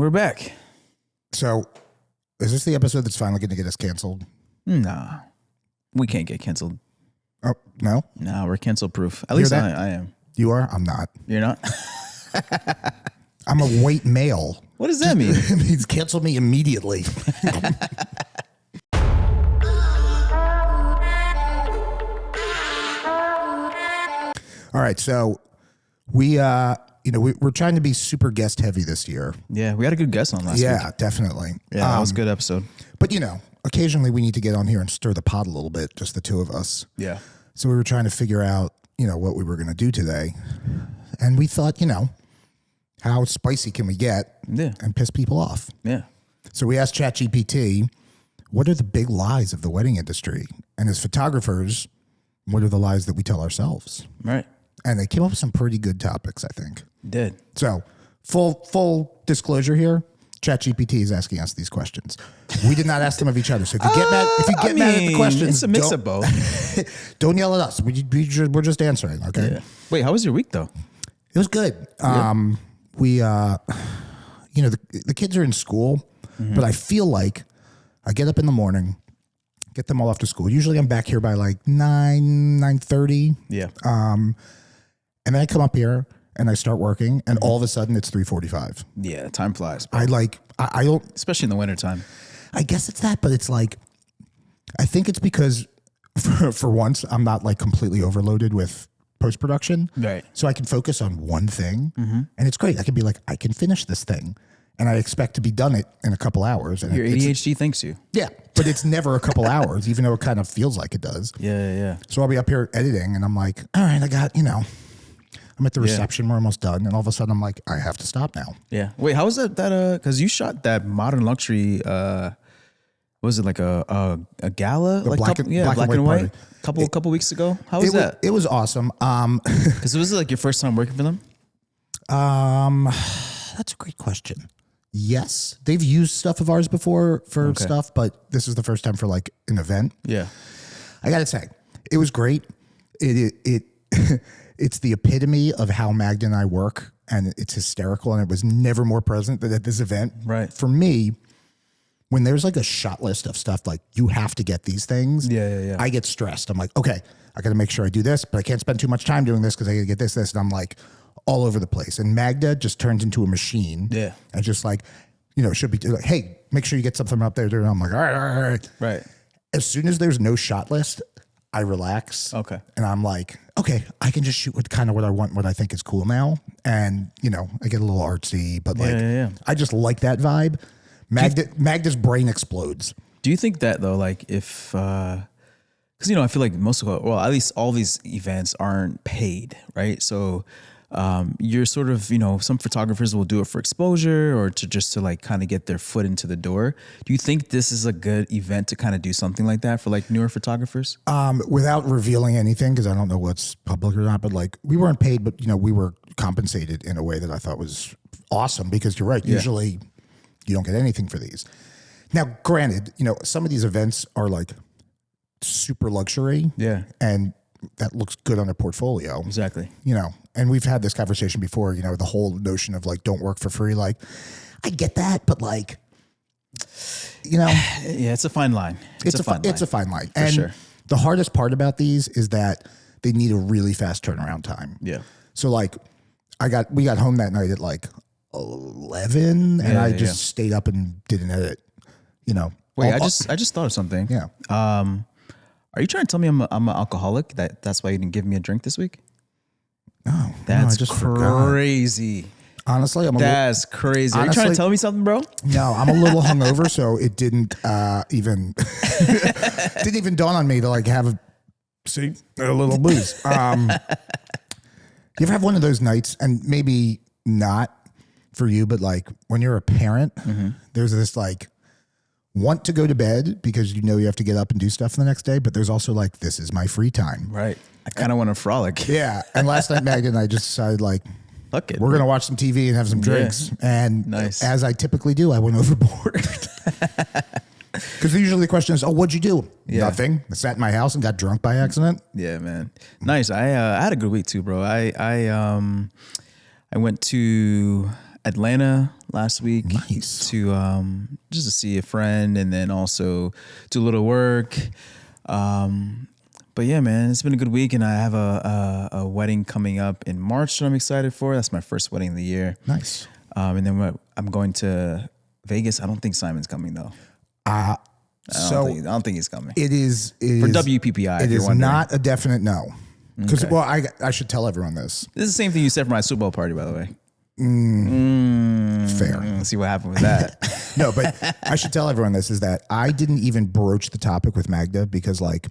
we're back. So, is this the episode that's finally going to get us canceled? Nah, we can't get canceled. Oh, no? No, we're cancel proof. At least I am. You are? I'm not. You're not? I'm a white male. What does that mean? It means cancel me immediately. All right, so we're trying to be super guest heavy this year. Yeah, we had a good guest on last week. Yeah, definitely. Yeah, that was a good episode. But occasionally we need to get on here and stir the pot a little bit, just the two of us. Yeah. So we were trying to figure out, what we were going to do today. And we thought, how spicy can we get and piss people off? Yeah. So we asked ChatGPT, what are the big lies of the wedding industry? And as photographers, what are the lies that we tell ourselves? Right. And they came up with some pretty good topics, I think. Did. So full disclosure here, ChatGPT is asking us these questions. We did not ask them of each other. So if you get mad at the questions, it's a mix of both. Don't yell at us. We're just answering, okay? Yeah. Wait, how was your week though? It was good. Yeah. The kids are in school, but I feel like I get up in the morning, get them all off to school. Usually I'm back here by like 9:30. Yeah. And then I come up here and I start working, and all of a sudden it's 3:45. Yeah, time flies. Bro. I don't, especially in the wintertime. I guess it's that, but it's like, I think it's because for once I'm not like completely overloaded with post-production. Right. So I can focus on one thing, and it's great. I can be like, I can finish this thing, and I expect to be done it in a couple hours. And your ADHD thanks you. Yeah, but it's never a couple hours, even though it kind of feels like it does. Yeah. So I'll be up here editing, and I'm like, all right, I got, I'm at the reception. We're almost done. And all of a sudden I'm like, I have to stop now. Yeah. Wait, how was that because you shot that modern luxury, was it like a gala? Like black and white party. Couple weeks ago? How was that? It was awesome. Because was it like your first time working for them? That's a great question. Yes. They've used stuff of ours before for stuff, but this is the first time for like an event. Yeah. I got to say, it was great. It's the epitome of how Magda and I work, and it's hysterical, and it was never more present than at this event. Right. For me, when there's like a shot list of stuff, like you have to get these things. Yeah. I get stressed. I'm like, okay, I got to make sure I do this, but I can't spend too much time doing this because I got to get this. And I'm like all over the place. And Magda just turns into a machine. Yeah. And just like, should be like, hey, make sure you get something up there. And I'm like, all right. Right. As soon as there's no shot list, I relax. Okay. And I'm like, okay, I can just shoot what I want, what I think is cool now. And, I get a little artsy, but I just like that vibe. Magda's brain explodes. Do you think that though, like if, because, I feel like at least all these events aren't paid, right? So you're sort of, some photographers will do it for exposure or to like kind of get their foot into the door. Do you think this is a good event to kind of do something like that for like newer photographers? Without revealing anything, because I don't know what's public or not, but like we weren't paid, but we were compensated in a way that I thought was awesome, because you're right. Yeah. Usually you don't get anything for these. Now, granted, some of these events are like super luxury. Yeah. And that looks good on a portfolio. Exactly. And we've had this conversation before, the whole notion of like, don't work for free. Like, I get that, but like, Yeah, it's a fine line. It's a fine line. For sure. The hardest part about these is that they need a really fast turnaround time. Yeah. So like, we got home that night at like 11, and I just stayed up and did an edit, Wait, I just thought of something. Yeah. Are you trying to tell me I'm an alcoholic? That's why you didn't give me a drink this week? No, that's I just crazy. Forgot. Honestly, that's crazy. Are you trying to tell me something, bro? No, I'm a little hungover, so it didn't even dawn on me to like have a little booze. You ever have one of those nights, and maybe not for you, but like when you're a parent, there's this like want to go to bed because you have to get up and do stuff the next day, but there's also like, this is my free time. Right. I kind of want to frolic. Yeah. And last night, Magda and I just decided like, fuck it, we're going to watch some TV and have some drinks. Yeah. And as I typically do, I went overboard. Because usually the question is, oh, what'd you do? Yeah. Nothing. I sat in my house and got drunk by accident. Yeah, man. Nice. I had a good week too, bro. I went to Atlanta last week. Nice. To just to see a friend and then also do a little work. But yeah, man, it's been a good week, and I have a wedding coming up in March that I'm excited for. That's my first wedding of the year. Nice. And then I'm going to Vegas. I don't think Simon's coming though. I don't think he's coming. It is for WPPI. It is not a definite no. Because Okay. well, I should tell everyone this. This is the same thing you said for my Super Bowl party, by the way. Fair. Let's see what happened with that. No, but I should tell everyone this is that I didn't even broach the topic with Magda because like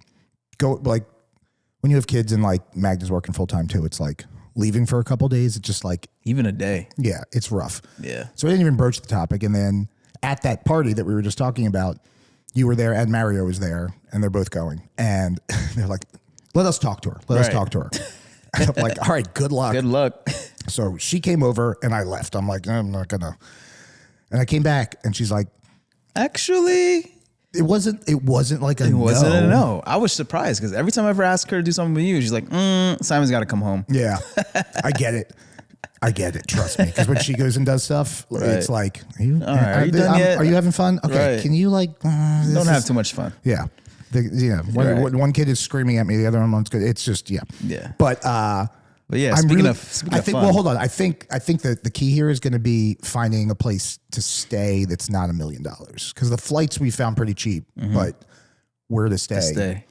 when you have kids and like Magda's working full time too, it's like leaving for a couple of days. It's just like Even a day. yeah, it's rough. Yeah. So I didn't even broach the topic. And then at that party that we were just talking about, you were there and Mario was there and they're both going. And they're like, let us talk to her. Let us Right. talk to her. I'm like, all right, good luck. Good luck. So she came over and I left. I'm like, I'm not gonna. And I came back and she's like, Actually, it wasn't like a it wasn't no. a no. I was surprised because every time I ever ask her to do something with you, she's like, Simon's got to come home. Yeah, I get it. Trust me. Because when she goes and does stuff, it's like, are you done yet? Are you having fun? Okay, Right. can you like? Don't have too much fun. Yeah, Right. One kid is screaming at me, the other one's good. It's just yeah. But yeah, speaking of I think. fun, Well, hold on. I think that the key here is going to be finding a place to stay that's not $1 million because the flights we found pretty cheap, but where to stay? stay.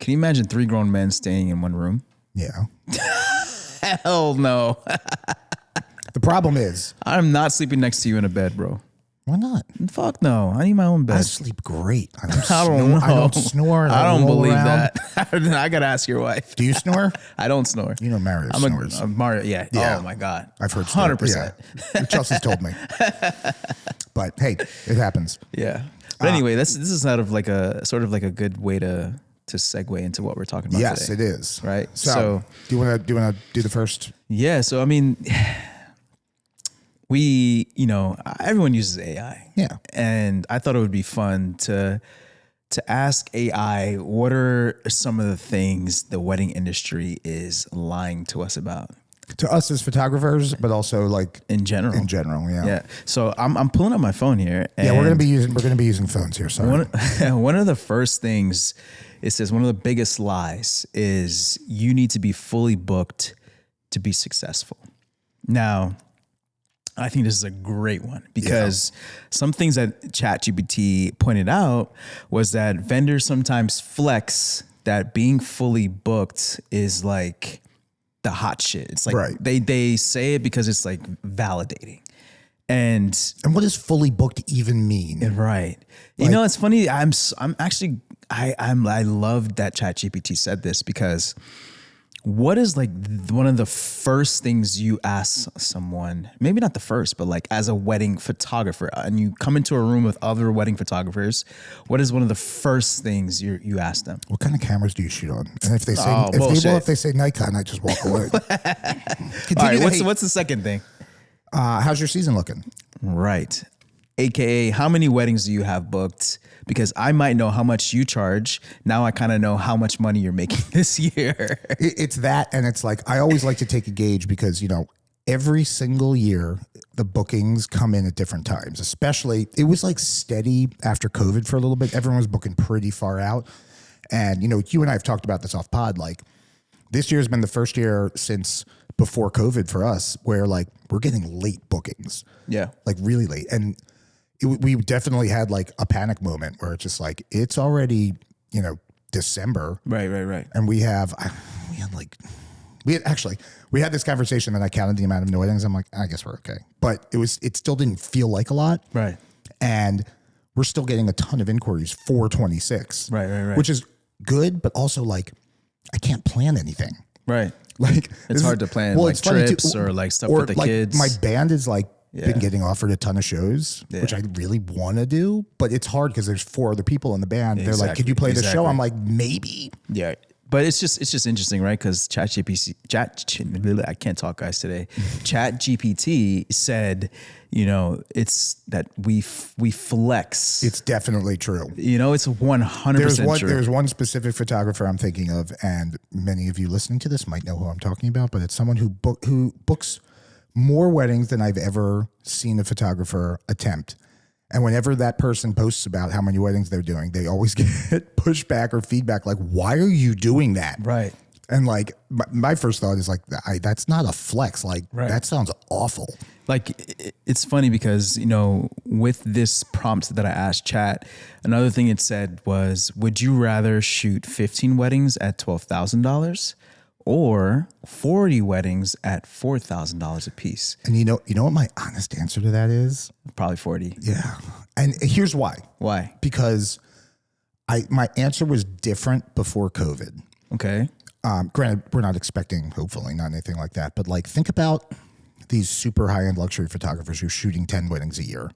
Can you imagine 3 grown men staying in one room? Yeah. Hell no. The problem is, I'm not sleeping next to you in a bed, bro. why not? Fuck no. I need my own bed. I sleep great. I don't, I don't know. I don't snore. I don't roll believe around. that. I gotta ask your wife. Do you snore? I don't snore. You know Mario I'm snores. a Mario. Yeah. Yeah. Oh my god. I've heard 100%. Yeah. Chelsea's told me. But hey, it happens. Yeah. But anyway, this is sort of like a good way to segue into what we're talking about Yes, today. it is. Right. So do you want to do the first? Yeah. So I mean, everyone uses AI. Yeah. And I thought it would be fun to ask AI what are some of the things the wedding industry is lying to us about To us as photographers, but also like in general. yeah. Yeah. So I'm pulling up my phone here. And Yeah, we're gonna be using phones here. Sorry. one of the first things it says, one of the biggest lies is you need to be fully booked to be successful. Now, I think this is a great one because some things that ChatGPT pointed out was that vendors sometimes flex that being fully booked is like the hot shit. It's like Right. they say it because it's like validating. And And what does fully booked even mean? right. You know, it's funny. I love that ChatGPT said this because what is like one of the first things you ask someone, maybe not the first, but like as a wedding photographer and you come into a room with other wedding photographers, what is one of the first things you ask them? What kind of cameras do you shoot on? And if they say bullshit. if they say Nikon, I just walk away. All right. to hate. What's the second thing? How's your season looking? Right. AKA, how many weddings do you have booked? Because I might know how much you charge. Now I kind of know how much money you're making this year. It's that, and it's like I always like to take a gauge because every single year the bookings come in at different times. Especially, it was like steady after COVID for a little bit. Everyone was booking pretty far out, and you and I have talked about this off pod. Like this year has been the first year since before COVID for us where like we're getting late bookings. Yeah. Like really late. And we definitely had like a panic moment where it's just like, it's already, December. Right. And we had this conversation and I counted the amount of weddings. I'm like, I guess we're okay. But it still didn't feel like a lot. Right. And we're still getting a ton of inquiries for 26. Right. Which is good, but also like, I can't plan anything. Right. Like It's hard to plan like trips or like stuff with the kids. My band is like been getting offered a ton of shows, which I really want to do, but it's hard because there's 4 other people in the band. They're like, "Could you play the show?" I'm like, "Maybe." Yeah. But it's just interesting, right? Because I can't talk, guys, today. ChatGPT said, it's that we flex. It's definitely true. It's 100% true. There's one specific photographer I'm thinking of, and many of you listening to this might know who I'm talking about. But it's someone who books more weddings than I've ever seen a photographer attempt. And whenever that person posts about how many weddings they're doing, they always get pushback or feedback like, why are you doing that? Right. And like my first thought is like, that's not a flex. Like that sounds awful. Like it's funny because, you know, with this prompt that I asked chat, another thing it said was, would you rather shoot 15 weddings at $12,000 or 40 weddings at $4,000 a piece? And you know what my honest answer to that is? Probably 40. Yeah. And here's why. Why? Because my answer was different before COVID. Okay. Granted, we're not expecting, hopefully, not anything like that. But like, think about these super high-end luxury photographers who are shooting 10 weddings a year.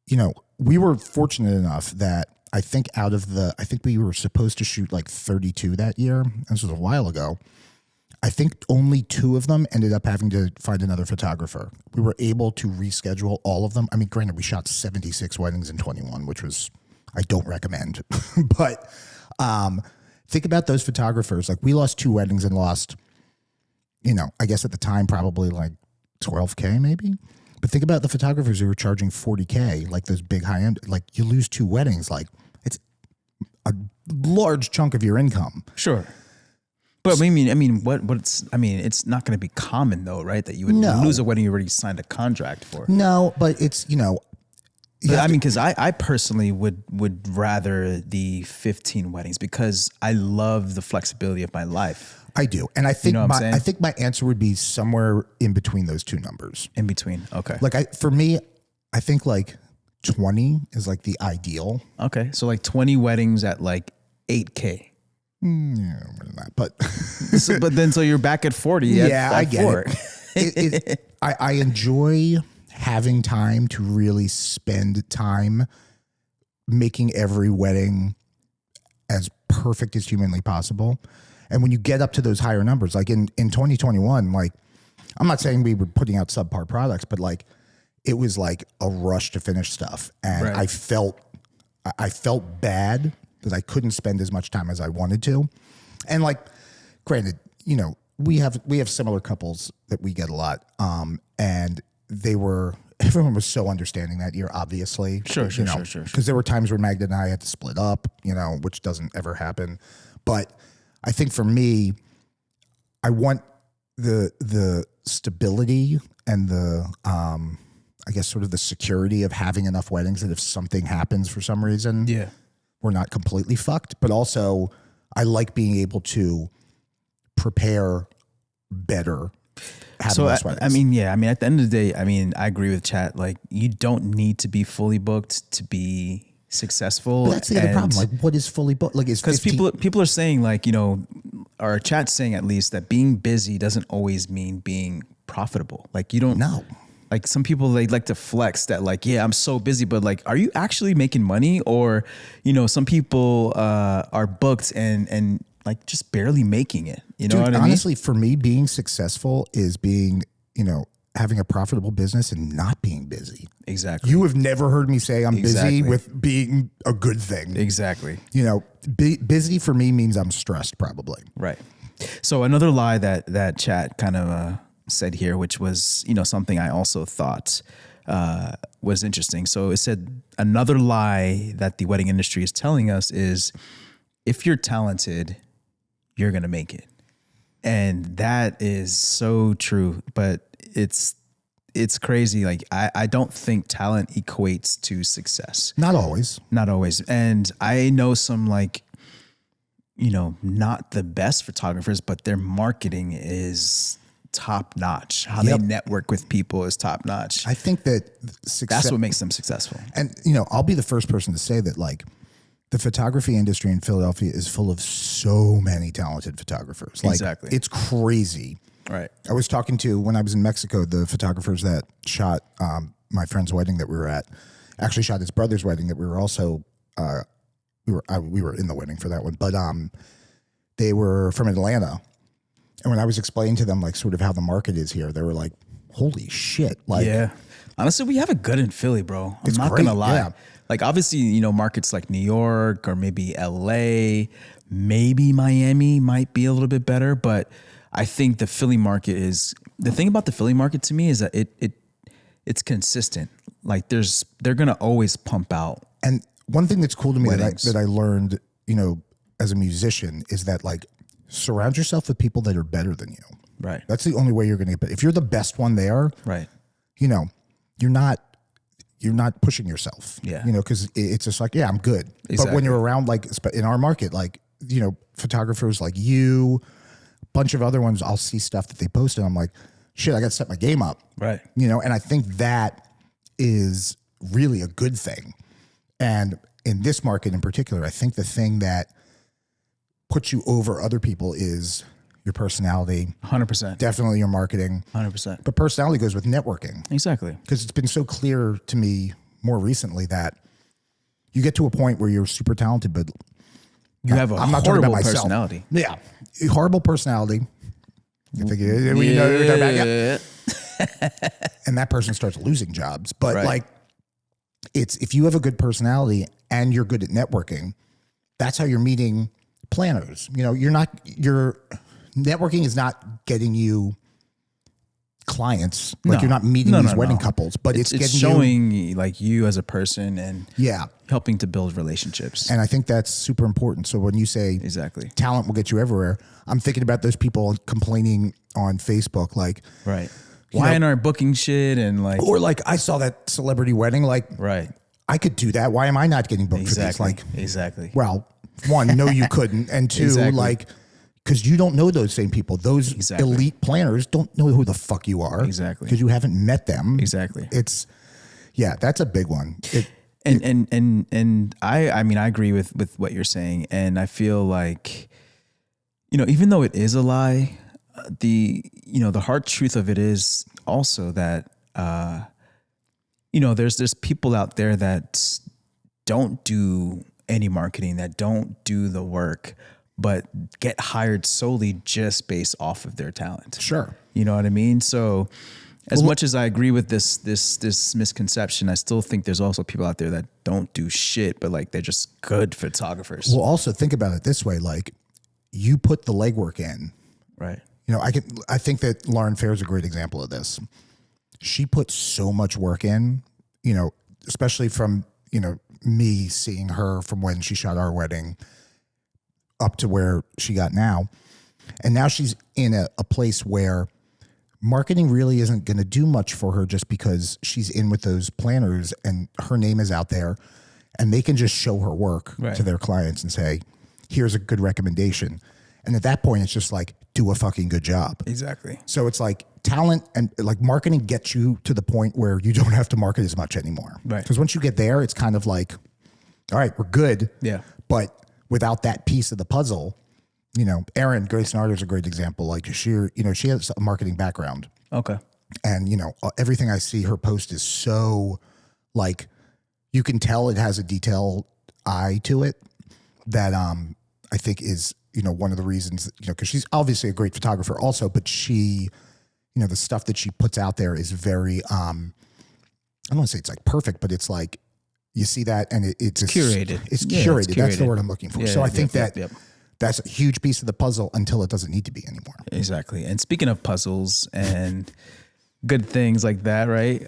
You know, we were fortunate enough that I think we were supposed to shoot like 32 that year. This was a while ago. I think only 2 of them ended up having to find another photographer. We were able to reschedule all of them. I mean, granted, we shot 76 weddings in 21, which was, I don't recommend. But think about those photographers. Like, we lost 2 weddings and lost, you know, I guess at the time, probably like $12K maybe. But think about the photographers who were charging $40K, like those big high end, like you lose 2 weddings. Like, it's a large chunk of your income. Sure. But I mean, it's not going to be common though, right? That you would lose a wedding you already signed a contract for. No, but it's, you know, but I mean, because I personally would rather the 15 weddings because I love the flexibility of my life. I do. And I think, You know what I'm saying? my answer would be somewhere in between those 2 numbers. In between. Okay. Like for me, I think like 20 is like the ideal. Okay. So like 20 weddings at like 8K. Yeah, more than that, but so you're back at 40. Yeah, I get 4. it. I enjoy having time to really spend time making every wedding as perfect as humanly possible. And when you get up to those higher numbers, like in 2021, like, I'm not saying we were putting out subpar products, but like it was like a rush to finish stuff. And Right. I felt bad that I couldn't spend as much time as I wanted to. And like, granted, you know, we have similar couples that we get a lot. And everyone was so understanding that year, obviously. Sure. Because there were times where Magda and I had to split up, you know, which doesn't ever happen. But I think for me, I want the stability and the, I guess sort of the security of having enough weddings that if something happens for some reason, we're not completely fucked. But also, I like being able to prepare better. So at the end of the day, I agree with chat. Like, you don't need to be fully booked to be successful. But that's the other problem. Like, what is fully booked? Like, is because people are saying, like, you know, our chat's saying at least that being busy doesn't always mean being profitable. Like, you don't know. Like, some people, they like to flex that, like, yeah, I'm so busy, but like, are you actually making money? Or, you know, some people are booked and like just barely making it. You know what I mean? Honestly, for me, being successful is being, you know, having a profitable business and not being busy. Exactly. You have never heard me say I'm busy with being a good thing. Exactly. You know, busy for me means I'm stressed, probably. Right. So another lie that chat kind of said here, which was, you know, something I also thought was interesting. So it said another lie that the wedding industry is telling us is, if you're talented, you're going to make it. And that is so true, but it's crazy. Like, I don't think talent equates to success. Not always. Not always. And I know some, like, you know, not the best photographers, but their marketing is top notch. How they network with people is top notch. I think that success, that's what makes them successful. And, you know, I'll be the first person to say that, like, the photography industry in Philadelphia is full of so many talented photographers. Like, exactly. It's crazy. Right. I was talking to, when I was in Mexico, the photographers that shot my friend's wedding that we were at, actually shot his brother's wedding that we were also, we were in the wedding for that one, but they were from Atlanta. And when I was explaining to them, like, sort of how the market is here, they were like, holy shit. Like, yeah. Honestly, we have it good in Philly, bro. I'm not great, gonna lie. yeah. Like, obviously, you know, markets like New York or maybe LA, maybe Miami might be a little bit better, but I think the Philly market is the thing about the Philly market to me is that it's consistent. Like they're going to always pump out. And one thing that's cool to me Weddings. that I learned, as a musician is that like surround yourself with people that are better than you. Right. That's the only way you're going to get better. If you're the best one there, Right. You're not pushing yourself. Yeah. Because it's just like, yeah, I'm good. But when Exactly. you're around, like in our market, like, photographers like you, a bunch of other ones, I'll see stuff that they post and I'm like, shit, I got to set my game up. Right. And I think that is really a good thing. And in this market in particular, I think the thing that puts you over other people is your personality. 100%. Definitely your marketing. 100%. But personality goes with networking. Exactly. Because it's been so clear to me more recently that you get to a point where you're super talented, but You have a I'm not talking horrible about myself. personality. Yeah. Horrible personality. You think you know what you're talking about? Yeah. And that person starts losing jobs. But Right. like, it's if you have a good personality and you're good at networking, that's how you're meeting planners. Your networking is not getting you clients. Like No. you're not meeting No, these no, wedding no. couples, but it's It's getting showing like you as a person and yeah. helping to build relationships. And I think that's super important. So when you say Exactly. talent will get you everywhere, I'm thinking about those people complaining on Facebook, like, Right. Why aren't our booking shit and like or like I saw that celebrity wedding, like right. I could do that. Why am I not getting booked for this? Exactly. Like, Exactly. well, one, no, you couldn't, and two, Exactly. like, because you don't know those same people. Those Exactly. elite planners don't know who the fuck you are. Exactly. Because you haven't met them. Exactly. That's a big one. And I mean I agree with what you're saying, and I feel like even though it is a lie, the hard truth of it is also that there's people out there that don't do any marketing, that don't do the work, but get hired solely just based off of their talent. Sure. You know what I mean? So as much as I agree with this misconception, I still think there's also people out there that don't do shit, but like they're just good photographers. Well, also think about it this way: like, you put the legwork in. Right. I think that Lauren Fair is a great example of this. She put so much work in, especially from me seeing her from when she shot our wedding up to where she got now, and now she's in a place where marketing really isn't going to do much for her just because she's in with those planners and her name is out there and they can just show her work Right. to their clients and say, here's a good recommendation. And at that point, it's just like, do a fucking good job. Exactly. So it's like talent and like marketing gets you to the point where you don't have to market as much anymore. Right. Because once you get there, it's kind of like, all right, we're good. Yeah. But without that piece of the puzzle, Erin Grace Narder is a great example. Like she has a marketing background, Okay. and everything I see her post is so like you can tell it has a detailed eye to it that I think is one of the reasons because she's obviously a great photographer also, but she the stuff that she puts out there is very I don't want to say it's like perfect, but it's like you see that and it's curated. It's Yeah, curated. it's That's the curated. word I'm looking for. Yeah, So I yep, think yep, that yep. that's a huge piece of the puzzle until it doesn't need to be anymore. Exactly. And speaking of puzzles and good things like that, right?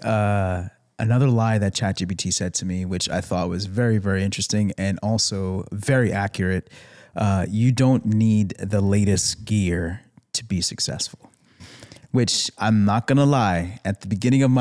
Another lie that ChatGPT said to me, which I thought was very, very interesting and also very accurate. You don't need the latest gear to be successful. Which I'm not gonna lie, at the beginning of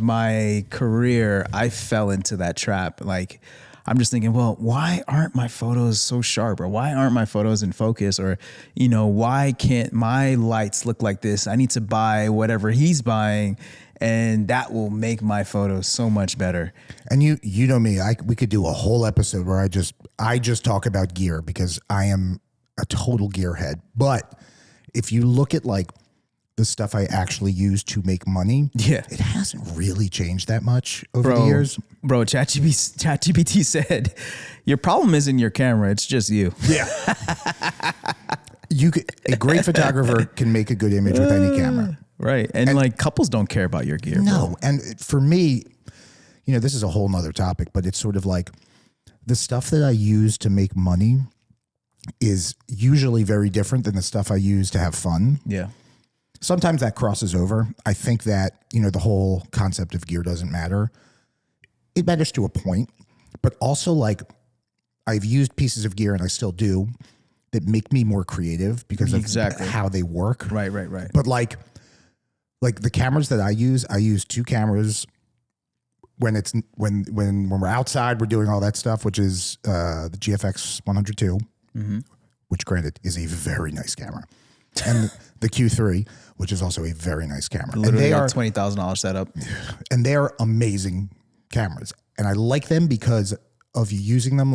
my career, I fell into that trap. Like, I'm just thinking, well, why aren't my photos so sharp, or why aren't my photos in focus, or why can't my lights look like this? I need to buy whatever he's buying, and that will make my photos so much better. And you know me, we could do a whole episode where I just talk about gear because I am a total gearhead. But if you look at like the stuff I actually use to make money, Yeah. it hasn't really changed that much over the years. Bro, ChatGPT said, your problem isn't your camera, it's just you. Yeah. A great photographer can make a good image with any camera. Right. And like couples don't care about your gear. No. Bro. And for me, this is a whole nother topic, but it's sort of like the stuff that I use to make money is usually very different than the stuff I use to have fun. Yeah. sometimes that crosses over. I think that, the whole concept of gear doesn't matter. It matters to a point, but also like I've used pieces of gear and I still do that make me more creative because of how they work. Right. But like the cameras that I use 2 cameras when we're outside, we're doing all that stuff, which is the GFX 102, which granted is a very nice camera. And the Q3, which is also a very nice camera. Literally and they are $20,000 setup. And they are amazing cameras. And I like them because of using them.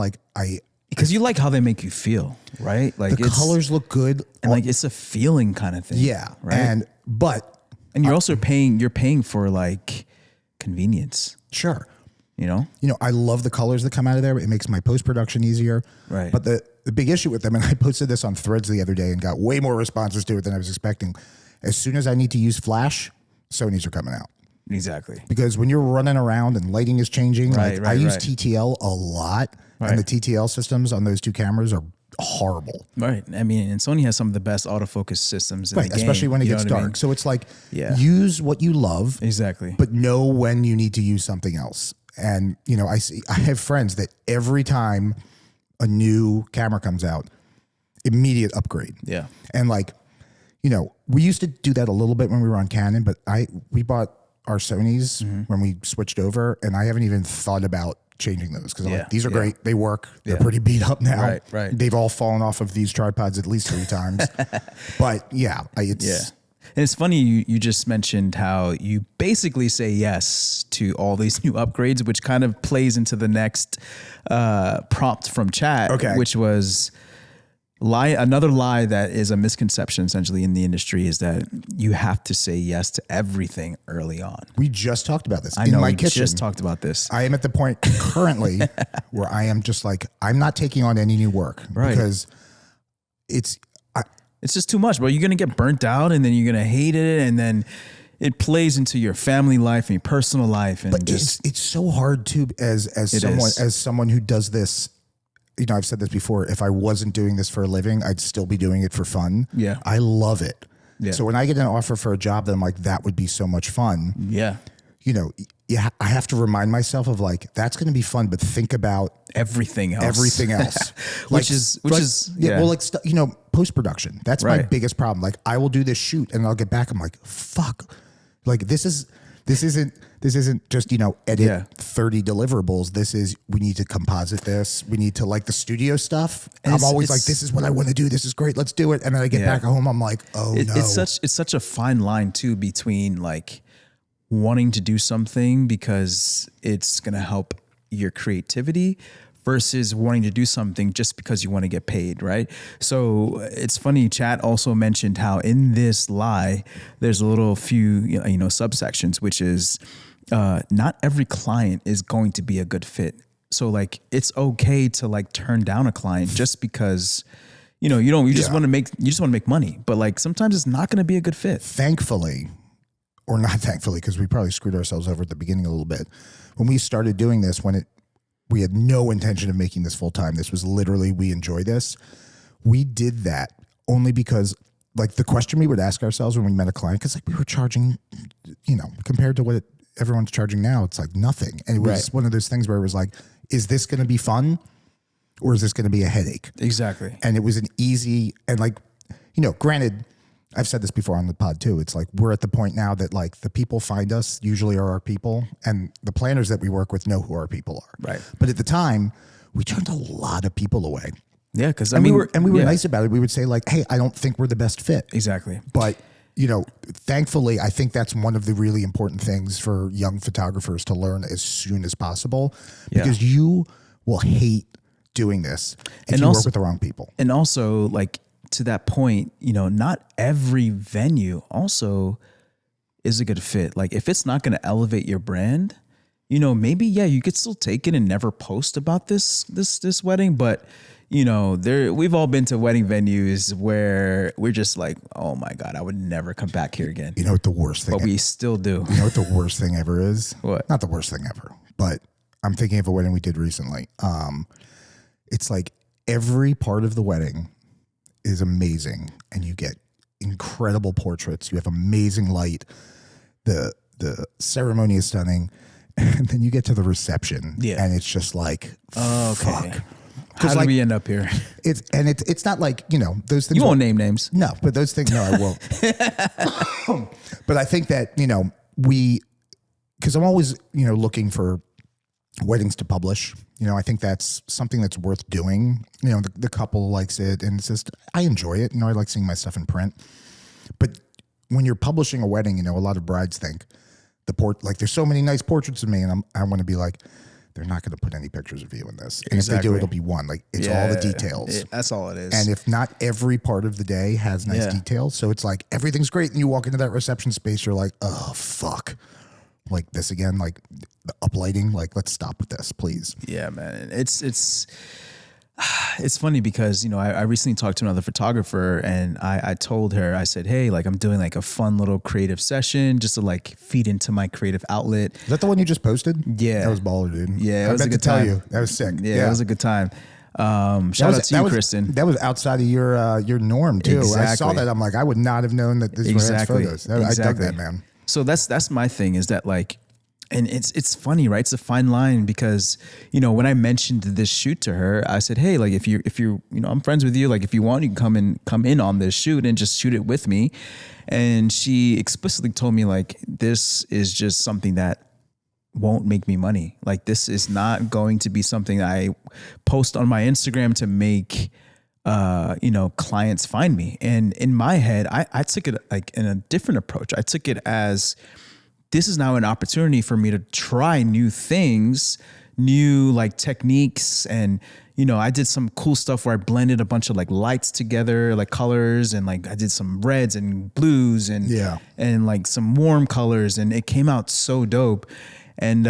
Because you like how they make you feel, right? Like the colors look good. And like it's a feeling kind of thing. Yeah. Right. And you're also paying for like convenience. Sure. I love the colors that come out of there. It makes my post-production easier. Right. But the big issue with them, and I posted this on Threads the other day and got way more responses to it than I was expecting. As soon as I need to use flash, Sony's are coming out. Exactly. Because when you're running around and lighting is changing, I use TTL a lot. Right. And the TTL systems on those 2 cameras are horrible. Right. I mean, and Sony has some of the best autofocus systems in the game. Especially when it gets dark. I mean? So it's like, use what you love. Exactly. But know when you need to use something else. And, I have friends that every time a new camera comes out, immediate upgrade. Yeah. And we used to do that a little bit when we were on Canon, but we bought our Sonys when we switched over, and I haven't even thought about changing those because I'm like, these are great. They work. They're pretty beat up now. Right. They've all fallen off of these tripods at least 3 times. But it's... And it's funny you just mentioned how you basically say yes to all these new upgrades, which kind of plays into the next prompt from chat, which was another lie that is a misconception essentially in the industry is that you have to say yes to everything early on. We just talked about this. I know, we just talked about this. I am at the point currently where I am just like, I'm not taking on any new work because it's just too much, bro. You're going to get burnt out and then you're going to hate it. And then it plays into your family life and your personal life. And but it's so hard too, as someone who does this. I've said this before. If I wasn't doing this for a living, I'd still be doing it for fun. Yeah. I love it. Yeah. So when I get an offer for a job that I'm like, that would be so much fun. Yeah. I have to remind myself of like, that's going to be fun, but think about everything else, which is post-production. That's my biggest problem. Like I will do this shoot and I'll get back. I'm like, fuck, like this isn't just, edit 30 deliverables. This is, we need to composite this. We need to like the studio stuff. And I'm always like, this is what I want to do. This is great. Let's do it. And then I get back home. I'm like, no. It's such a fine line too, between like wanting to do something because it's going to help your creativity versus wanting to do something just because you want to get paid, right? So it's funny, chat also mentioned how in this lie, there's a little few, subsections, which is not every client is going to be a good fit. So like, it's okay to like turn down a client just because, you just want to make money, but like sometimes it's not going to be a good fit. Thankfully, or not thankfully, because we probably screwed ourselves over at the beginning a little bit. When we started doing this, we had no intention of making this full time. This was literally, we enjoy this. We did that only because like the question we would ask ourselves when we met a client, because like we were charging, compared to what everyone's charging now, it's like nothing. And it was one of those things where it was like, is this going to be fun or is this going to be a headache? Exactly. And it was an easy, and like, granted, I've said this before on the pod too. It's like, we're at the point now that like the people find us usually are our people, and the planners that we work with know who our people are. Right. But at the time we turned a lot of people away. Yeah. Because we were nice about it. We would say like, hey, I don't think we're the best fit. Exactly. But thankfully, I think that's one of the really important things for young photographers to learn as soon as possible, because you will hate doing this if you work with the wrong people. And also like, to that point, not every venue also is a good fit. Like if it's not going to elevate your brand, maybe, you could still take it and never post about this wedding. But, we've all been to wedding venues where we're just like, oh my God, I would never come back here again. You know what the worst thing, but we still do. You know what the worst thing ever is? What? Not the worst thing ever, but I'm thinking of a wedding we did recently. It's like every part of the wedding is amazing, and you get incredible portraits. You have amazing light. The ceremony is stunning. And then you get to the reception, and it's just like, fuck. How did we end up here? It's not like, you know, those things. You won't name names. No, but those things, no, I won't. But I think that, you know, because I'm always, you know, looking for weddings to publish. You know, I think that's something that's worth doing. You know, the couple likes it, and it's just, I enjoy it. You know, I like seeing my stuff in print. But when you're publishing a wedding, you know, a lot of brides think like there's so many nice portraits of me, and I want to be like, they're not going to put any pictures of you in this. And if they do, it'll be one. Like, it's all the details. That's all it is. And if not every part of the day has nice details, so it's like everything's great, and you walk into that reception space, you're like, oh, fuck. Like this again, like the uplighting, like let's stop with this, please. Yeah, man. It's funny because, you know, I recently talked to another photographer, and I told her, I said, hey, like I'm doing like a fun little creative session just to like feed into my creative outlet. Is that the one you just posted? Yeah. That was baller, dude. Yeah, I meant to tell you. That was sick. Yeah, it was a good time. Shout out to you, Kristen. That was outside of your norm too. Exactly. I saw that. I'm like, I would not have known that these were his photos. I dug that, man. So that's my thing, is that like, and it's funny, right? It's a fine line because, you know, when I mentioned this shoot to her, I said, hey, like if you you know, I'm friends with you, like if you want, you can come in on this shoot and just shoot it with me. And she explicitly told me, like, this is just something that won't make me money. Like, this is not going to be something I post on my Instagram to make you know, clients find me. And in my head, I took it like in a different approach. I took it as, this is now an opportunity for me to try new things, new like techniques. And, you know, I did some cool stuff where I blended a bunch of like lights together, like colors, and like I did some reds and blues and like some warm colors, and it came out so dope. And,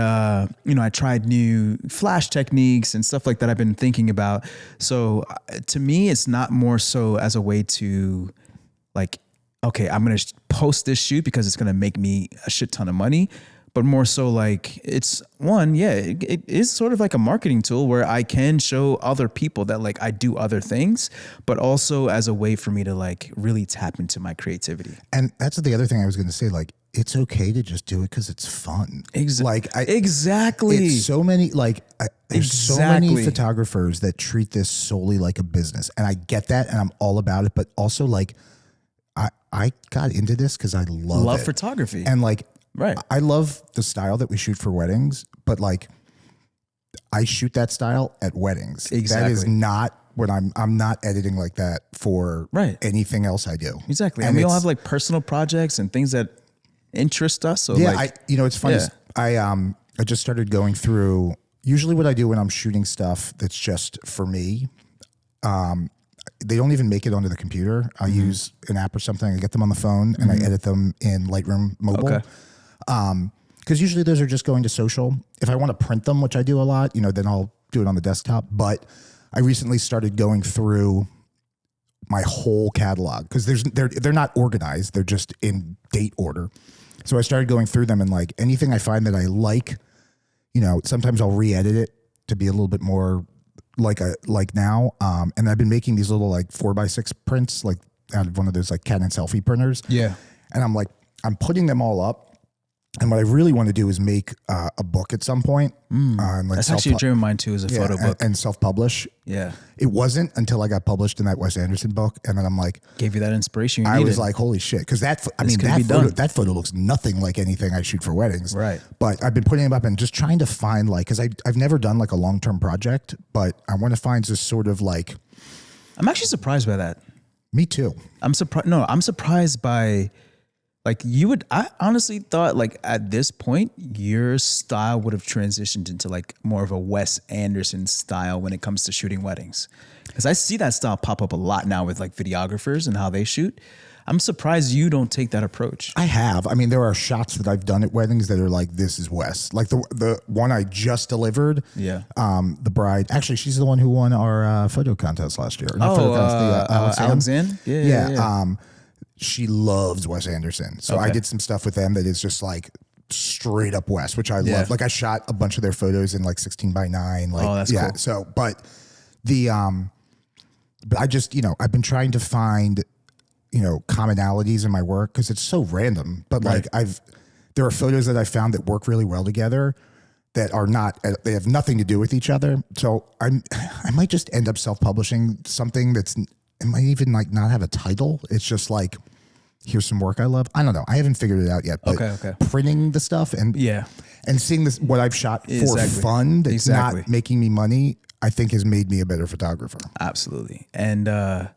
you know, I tried new flash techniques and stuff like that I've been thinking about. So to me, it's not more so as a way to like, okay, I'm going to post this shoot because it's going to make me a shit ton of money, but more so like it's one, it is sort of like a marketing tool where I can show other people that like I do other things, but also as a way for me to like really tap into my creativity. And that's the other thing I was going to say, like, it's okay to just do it because it's fun. Exactly. It's so many, like, there's so many photographers that treat this solely like a business. And I get that, and I'm all about it. But also, like, I got into this because I love photography. And, like, right. I love the style that we shoot for weddings, but, like, I shoot that style at weddings. Exactly. That is not what I'm not editing like that for anything else I do. Exactly. And we all have, like, personal projects and things that interest us. So yeah, like, you know, it's funny. Yeah. I just started going through, usually what I do when I'm shooting stuff that's just for me, they don't even make it onto the computer. I use an app or something. I get them on the phone and I edit them in Lightroom Mobile. Okay. Because usually those are just going to social. If I want to print them, which I do a lot, you know, then I'll do it on the desktop. But I recently started going through my whole catalog because they're not organized. They're just in date order. So I started going through them, and like anything I find that I like, you know, sometimes I'll re-edit it to be a little bit more like now. And I've been making these little like 4x6 prints, like out of one of those like Canon selfie printers. Yeah. And I'm putting them all up. And what I really want to do is make a book at some point. Like that's actually a dream of mine too, is a photo book. And self-publish. Yeah. It wasn't until I got published in that Wes Anderson book. And then I'm like. Gave you that inspiration you I needed. was like, holy shit. Because that photo looks nothing like anything I shoot for weddings. Right. But I've been putting them up and just trying to find like, because I've never done like a long-term project, but I want to find this sort of like. I'm actually surprised by that. Me too. I'm surprised by. Like I honestly thought like at this point, your style would have transitioned into like more of a Wes Anderson style when it comes to shooting weddings. Because I see that style pop up a lot now with like videographers and how they shoot. I'm surprised you don't take that approach. I have. I mean, there are shots that I've done at weddings that are like, this is Wes. Like the one I just delivered. Yeah. The bride, actually, she's the one who won our photo contest last year. Alexander? Yeah. She loves Wes Anderson. So I did some stuff with them that is just like straight up Wes, which I love. Like I shot a bunch of their photos in like 16:9. Like, that's cool. So, but I just, you know, I've been trying to find commonalities in my work because it's so random. But Right. there are photos that I found that work really well together that are not, they have nothing to do with each other. So I might just end up self-publishing something it might even like not have a title. It's just like, here's some work I love. I don't know. I haven't figured it out yet. But Okay. printing the stuff and seeing what I've shot for Exactly. fun that's Exactly. not making me money, I think has made me a better photographer. Absolutely. And I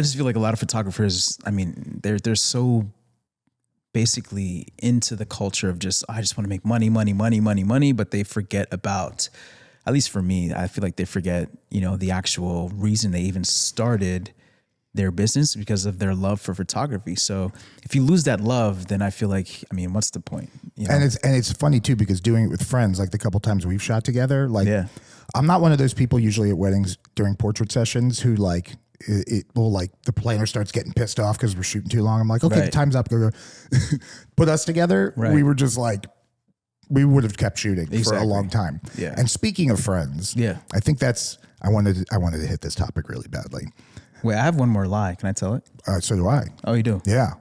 just feel like a lot of photographers, I mean, they're so basically into the culture of just, I just want to make money, but they forget about, at least for me, I feel like they forget, the actual reason they even started their business because of their love for photography. So if you lose that love, then I feel like, I mean, what's the point? And it's funny too, because doing it with friends, like the couple times we've shot together, like I'm not one of those people usually at weddings during portrait sessions who like, it will like the planner starts getting pissed off because we're shooting too long. I'm like, okay, Right. time's up. Go. Put us together. Right. We were just like, we would have kept shooting for a Exactly. long time. Yeah. And speaking of friends, I think I wanted to hit this topic really badly. Wait, I have one more lie. Can I tell it? So do I. Oh, you do? Yeah.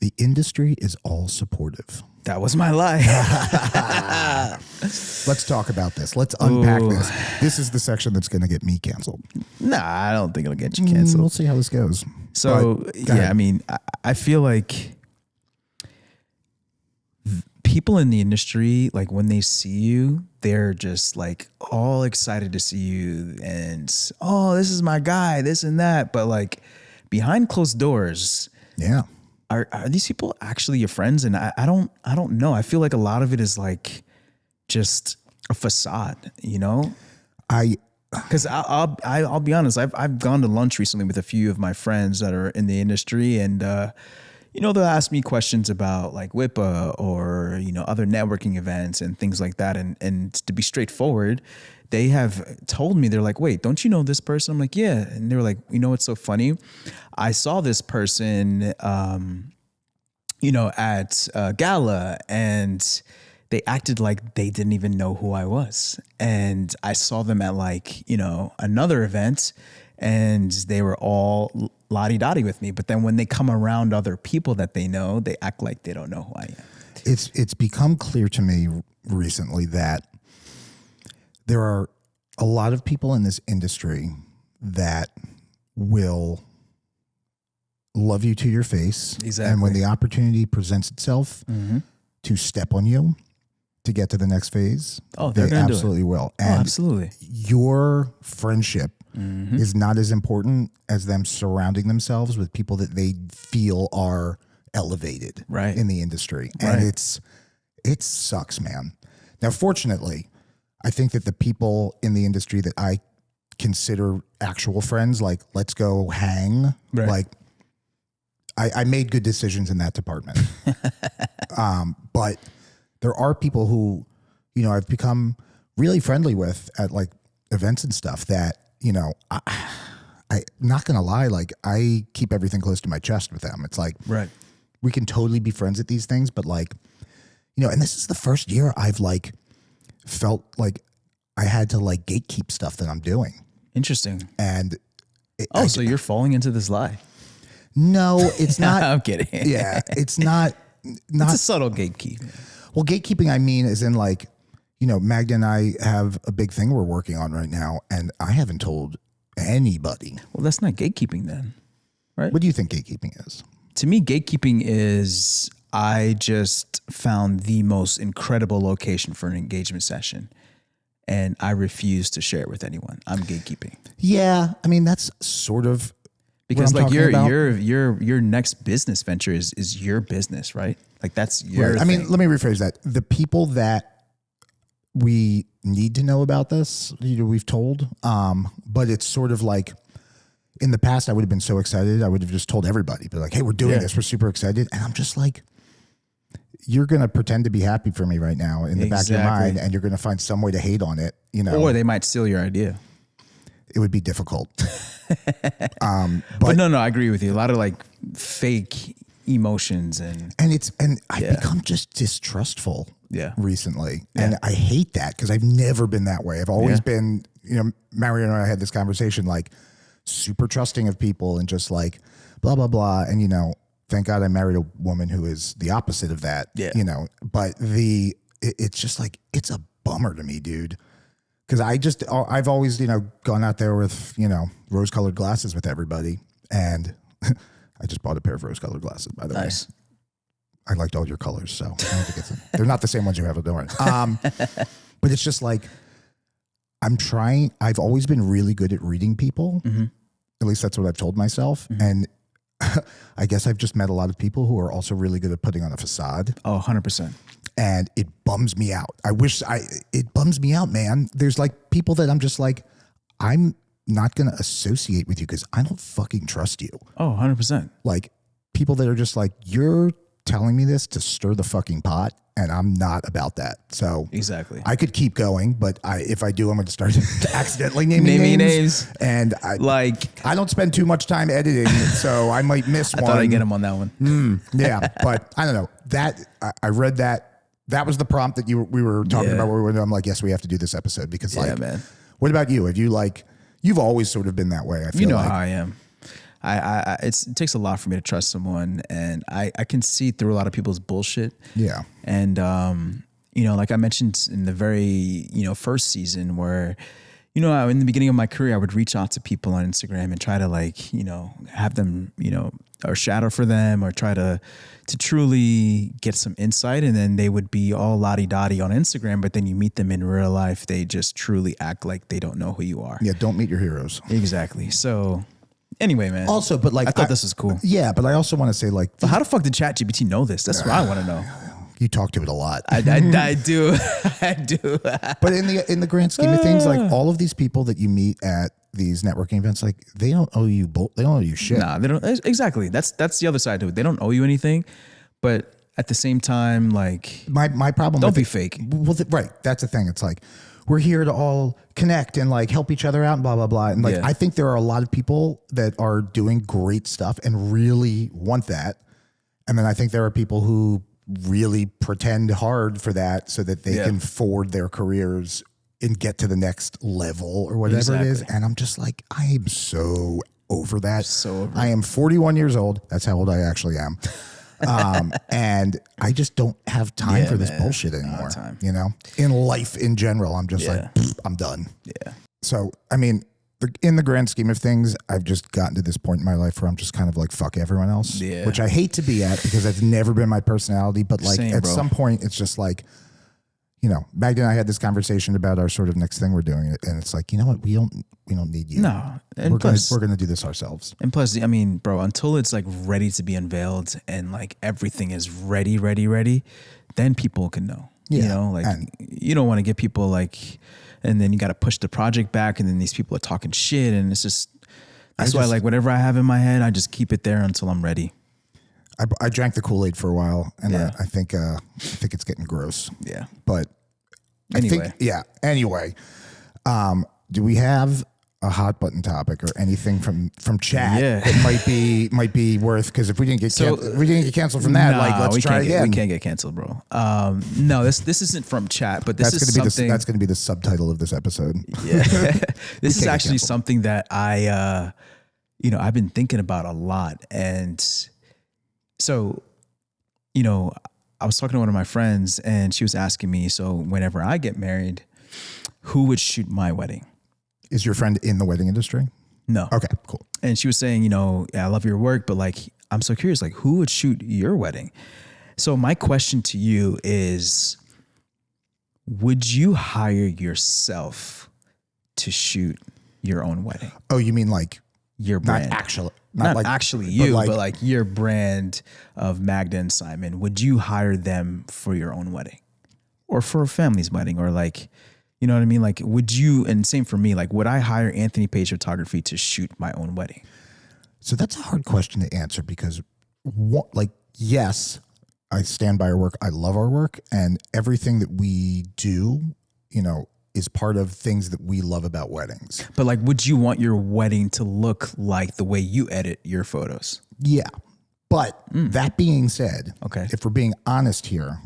The industry is all supportive. That was my lie. Let's talk about this. Let's unpack this. This is the section that's going to get me canceled. Nah, I don't think it'll get you canceled. We'll see how this goes. So, But, go ahead. I mean, I feel like people in the industry, like when they see you, they're just like all excited to see you and, oh, this is my guy, this and that. But like behind closed doors, Yeah. are these people actually your friends? And I don't know. I feel like a lot of it is like just a facade, Because I'll be honest, I've gone to lunch recently with a few of my friends that are in the industry, and they'll ask me questions about like WIPA or other networking events and things like that. And to be straightforward, they have told me, they're like, wait, don't you know this person? I'm like, yeah. And they were like, what's so funny? I saw this person, at gala, and they acted like they didn't even know who I was. And I saw them at like, another event, and they were all la-di-da-di with me. But then when they come around other people that they know, they act like they don't know who I am. It's become clear to me recently that there are a lot of people in this industry that will love you to your face. Exactly. And when the opportunity presents itself to step on you to get to the next phase, they're they gonna do it. absolutely will. Oh, And absolutely. your friendship is not as important as them surrounding themselves with people that they feel are elevated Right. in the industry. Right. And it sucks, man. Now, fortunately, I think that the people in the industry that I consider actual friends, like let's go hang, Right. like I made good decisions in that department. But there are people who, I've become really friendly with at like events and stuff that, I not going to lie, like I keep everything close to my chest with them. It's like, Right. we can totally be friends at these things, but like, and this is the first year I've like felt like I had to like gatekeep stuff that I'm doing. Interesting. And So you're falling into this lie. no, it's not. I'm kidding. Yeah, it's not. It's a subtle gatekeeping. Well, gatekeeping, I mean, is in like, Magda and I have a big thing we're working on right now, and I haven't told anybody. Well, that's not gatekeeping then, right? What do you think gatekeeping is? To me, gatekeeping is I just found the most incredible location for an engagement session, and I refuse to share it with anyone. I'm gatekeeping. Yeah, I mean, that's sort of Because what I'm like talking about. your next business venture is your business, right? Like that's your Right. I mean, thing. let me rephrase that. The people that we need to know about this, we've told, but it's sort of like in the past, I would have been so excited. I would have just told everybody, be like, hey, we're doing this. We're super excited. And I'm just like, you're going to pretend to be happy for me right now in the back of your mind, and you're going to find some way to hate on it. Or they might steal your idea. It would be difficult. But no, I agree with you. A lot of like fake emotions and I've become just distrustful recently. Yeah. And I hate that because I've never been that way. I've always been, Mario and I had this conversation, like super trusting of people and just like blah, blah, blah. And, you know, thank God I married a woman who is the opposite of that, you know, but it's just like, it's a bummer to me, dude. Cause I've always, you know, gone out there with, you know, rose colored glasses with everybody. And I just bought a pair of rose colored glasses, by the way. I liked all your colors. So I don't think they're not the same ones you have. Don't worry. But it's just like, I've always been really good at reading people. At least that's what I've told myself. And I guess I've just met a lot of people who are also really good at putting on a facade. Oh, 100%. And it bums me out. It bums me out, man. There's like people that I'm just like, I'm not going to associate with you because I don't fucking trust you. Oh, 100%. Like people that are just like, you're telling me this to stir the fucking pot. And I'm not about that. So exactly, I could keep going, but if I do, I'm going to start accidentally naming names. And I don't spend too much time editing, so I might miss one. I thought I'd get him on that one. Yeah, but I don't know. I read that. That was the prompt that we were talking about. I'm like, yes, we have to do this episode because man. What about you? Have you you've always sort of been that way? I feel how I am. It takes a lot for me to trust someone, and I can see through a lot of people's bullshit. Yeah. And, you know, like I mentioned in the very, first season where, in the beginning of my career, I would reach out to people on Instagram and try to have them, or shadow for them or try to truly get some insight. And then they would be all la-di-da-di on Instagram, but then you meet them in real life. They just truly act like they don't know who you are. Yeah. Don't meet your heroes. Exactly. So anyway, man. Also, but I thought this was cool. Yeah, but I also want to say but how the fuck did ChatGPT know this? That's what I want to know. You talk to it a lot. I do. I do. But in the grand scheme of things, all of these people that you meet at these networking events, they don't owe you they don't owe you shit. Nah, they don't. Exactly. That's the other side to it. They don't owe you anything, but at the same time, my problem. Don't be fake. Well, right. That's the thing. It's we're here to all connect and help each other out and blah, blah, blah. And I think there are a lot of people that are doing great stuff and really want that. And then I think there are people who really pretend hard for that so that they can forward their careers and get to the next level or whatever it is. And I'm just I am so over that. I am 41 years old. That's how old I actually am. And I just don't have time for this bullshit anymore. In life in general, I'm just I'm done. Yeah. So, I mean, in the grand scheme of things, I've just gotten to this point in my life where I'm just kind of fuck everyone else, which I hate to be at because that's never been my personality. But at some point, it's just Magda and I had this conversation about our sort of next thing we're doing. And it's you know what? We don't need you. No. And we're going to do this ourselves. And plus, I mean, bro, until it's ready to be unveiled and everything is ready, then people can know. Yeah. You don't want to get people and then you got to push the project back and then these people are talking shit. And it's just, that's why whatever I have in my head, I just keep it there until I'm ready. I drank the Kool-Aid for a while and I think it's getting gross. Yeah. But anyway. Anyway, do we have a hot button topic or anything from chat that might be worth, because if we didn't get canceled from that, let's try again. We can't get canceled, bro. No, this isn't from chat, but that's going to be the subtitle of this episode. Yeah, this is actually something that I've been thinking about a lot, and so I was talking to one of my friends, and she was asking me, so whenever I get married, who would shoot my wedding? Is your friend in the wedding industry? No. Okay, cool. And she was saying, I love your work, but I'm so curious, who would shoot your wedding? So my question to you is, would you hire yourself to shoot your own wedding? Oh, you mean your brand? Not actually you, but your brand of Magda and Simon. Would you hire them for your own wedding or for a family's wedding or you know what I mean? Would you, and same for me, would I hire Anthony Page Photography to shoot my own wedding? So that's a hard question to answer because yes, I stand by our work. I love our work, and everything that we do, is part of things that we love about weddings. But would you want your wedding to look like the way you edit your photos? Yeah. But that being said, okay, if we're being honest here,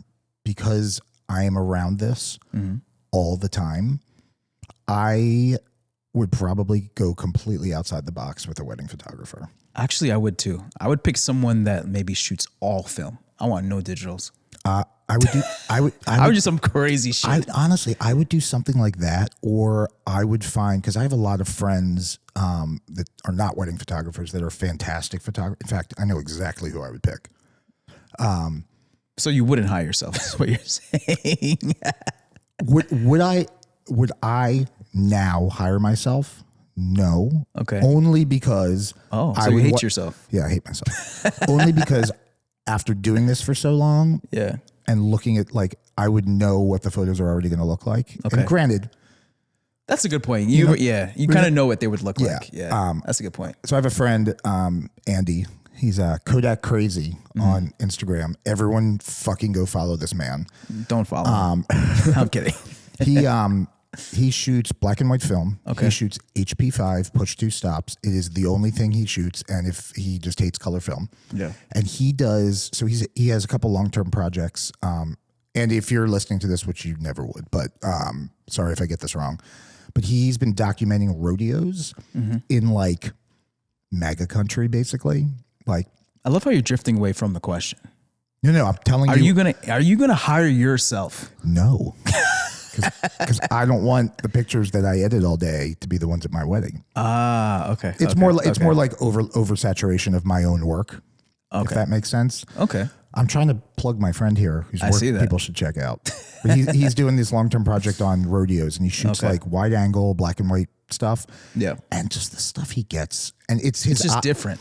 because I am around this all the time, I would probably go completely outside the box with a wedding photographer. Actually, I would too. I would pick someone that maybe shoots all film. I want no digitals. I would do. I would do some crazy shit. I would do something like that, or I would find, because I have a lot of friends that are not wedding photographers that are fantastic photographers. In fact, I know exactly who I would pick. So you wouldn't hire yourself, is what you're saying. Would I now hire myself? No. Okay. Only because so you hate yourself. Yeah, I hate myself. Only because after doing this for so long, Yeah. and looking at, like, I would know what the photos are already going to look like. Okay. And granted, That's a good point. You kind of know what they would look like. Yeah. That's a good point. so I have a friend, Andy. He's Kodak Crazy on Instagram. Everyone fucking go follow this man. Don't follow him. I'm kidding. He shoots black and white film. Okay. He shoots HP5 push 2 stops. It is the only thing he shoots, and if he just hates color film. Yeah. And he does. So he has a couple long-term projects. Andy, if you're listening to this, which you never would, but sorry if I get this wrong, but he's been documenting rodeos in like MAGA country, basically. Like, I love how you're drifting away from the question. no, I'm telling you. Are you gonna hire yourself? No. Because I don't want the pictures that I edit all day to be the ones at my wedding. Okay. It's more like oversaturation of my own work. Okay. If that makes sense. Okay. I'm trying to plug my friend here whose see work that. people should check out. But he's doing this long-term project on rodeos, and he shoots like wide angle, black and white stuff. Yeah. And just the stuff he gets, and it's just different.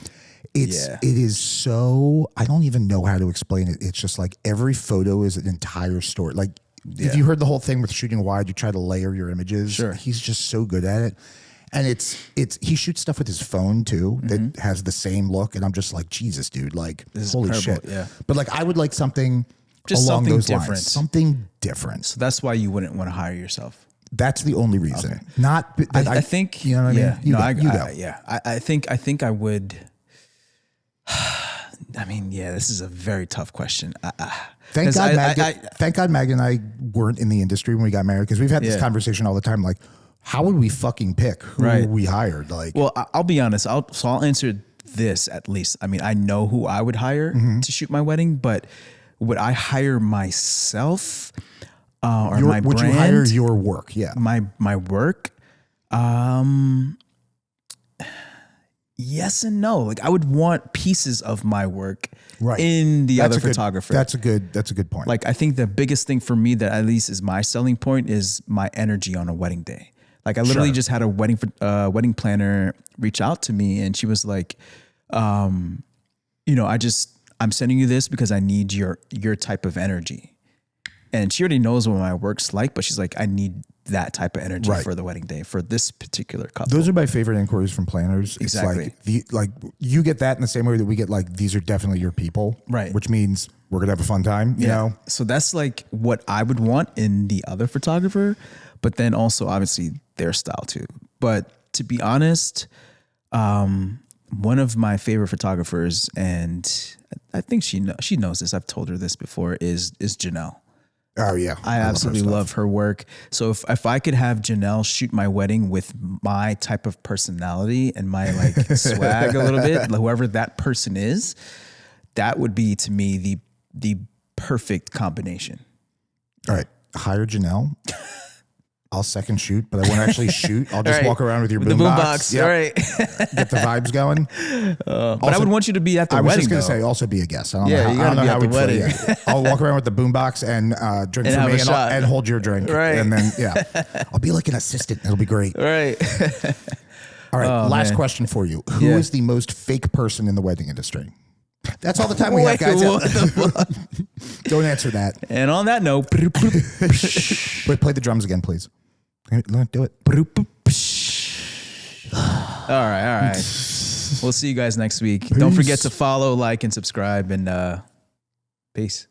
It is so, I don't even know how to explain it. It's just like every photo is an entire story. Like, if you heard the whole thing with shooting wide, you try to layer your images. Sure. He's just so good at it. And he shoots stuff with his phone too that has the same look. And I'm just like, Jesus, dude, like, holy shit. Yeah. But like, I would like something Just along something those different. lines. Something different. So that's why you wouldn't want to hire yourself. That's the only reason. Not that I think, you know what I mean? You go. Yeah. I think I would. I mean, yeah, this is a very tough question. Thank God Maggie and I weren't in the industry when we got married, because we've had this conversation all the time. Like, how would we fucking pick who we hired? Like, well, I'll be honest. I'll answer this at least. I mean, I know who I would hire to shoot my wedding, but would I hire myself or my brand? Would you hire your work? Yeah, my work. Yes and no. Like, I would want pieces of my work in the other photographer. That's a good point. Like, I think the biggest thing for me that at least is my selling point is my energy on a wedding day. Like, I literally just had a wedding planner reach out to me, and she was like, I'm sending you this because I need your type of energy. And she already knows what my work's like, but she's like, I need that type of energy for the wedding day for this particular couple. Those are my favorite inquiries from planners. Exactly. It's like you get that in the same way that we get, like, these are definitely your people. Right. Which means we're going to have a fun time, you know? So that's like what I would want in the other photographer, but then also obviously their style too. But to be honest, one of my favorite photographers, and I think she knows this, I've told her this before, is Janelle. Oh yeah. I absolutely love her work. So if I could have Janelle shoot my wedding with my type of personality and my like swag a little bit, whoever that person is, that would be to me the perfect combination. All right. Hire Janelle. I'll second shoot, but I won't actually shoot. I'll just walk around with your boombox. Yep. All right. Get the vibes going. But I would want you to be at the wedding. I was just going to say, also be a guest. I don't you know be how at the wedding. I'll walk around with the boombox and drink and for me and hold your drink. Right. And then, I'll be like an assistant. It'll be great. Right. All right. Last question for you. Who is the most fake person in the wedding industry? That's all the time we have, guys. Don't answer that. And on that note, wait, play the drums again, please. Do it. All right. We'll see you guys next week. Don't forget to follow, like, and subscribe, and peace.